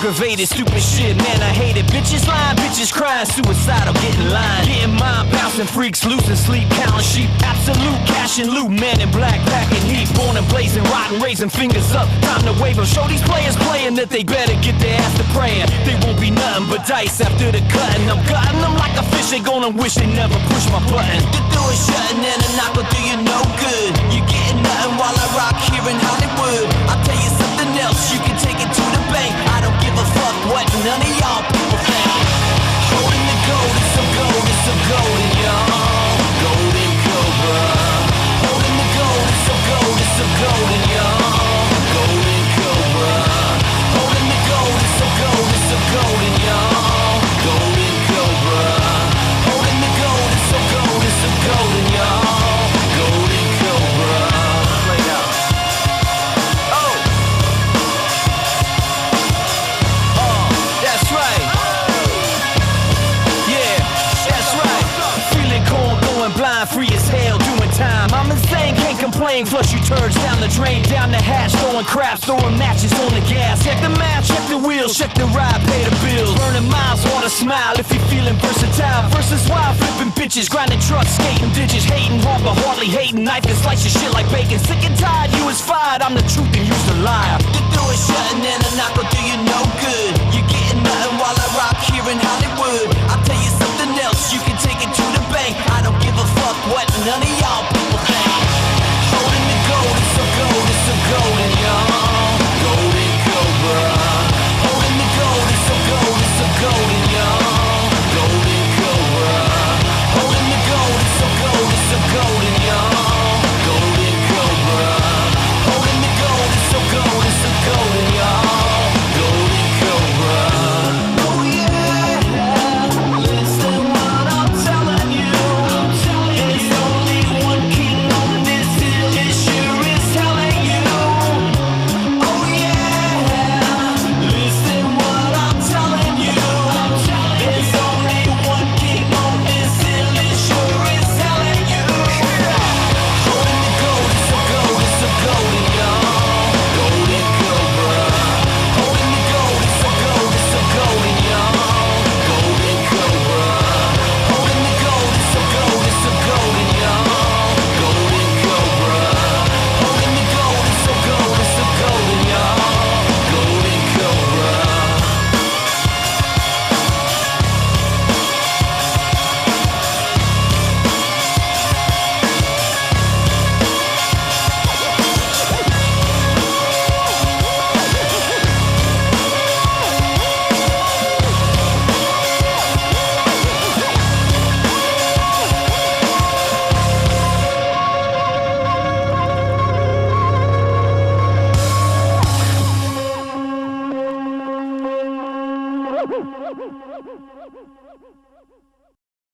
aggravated, stupid shit, man, I hate it. Bitches lying, bitches crying, suicidal, getting lined. Getting mind bouncing, freaks losing sleep, counting sheep. Absolute cash and loot, man in black, packing heat. Born and blazing, rotten, raising fingers up. Time to wave them. Show these players playing that they better get their ass to praying. They won't be nothing but dice after the cutting. I'm gutting them like a fish, they gonna wish they never push my button. The door is shutting and a knock will do you no good. You getting nothing while I rock here in Hollywood. I'll tell you something else, you can take it to the bank. I don't give a fuck what none of y'all people think. Holding the gold, it's so gold, it's so golden, y'all. Golden Cobra. Holding the gold, it's so gold, it's so golden, y'all. Golden Cobra. Holding the gold, it's so gold, it's so golden, y'all. Golden Cobra. Holding the gold, it's so gold, it's so golden, y'all. Golden Cobra. Play it out. Oh. That's right. Yeah, that's right. Feeling cold, going blind, free as hell, doing time. I'm insane, can't complain. Flush you turds down the drain, down the hatch, throwing craps, throwing matches on the gas. Check the map, check the wheels, check the ride, pay the bills. Burning miles, wanna smile if you're feeling versatile. Versus wild, flipping bitches, grinding trucks, skating ditches, hating hard but hardly hating. Knife and slice your shit like bacon. Sick and tired, you was fired. I'm the truth and you's the liar. The door is shutting and a knock will do you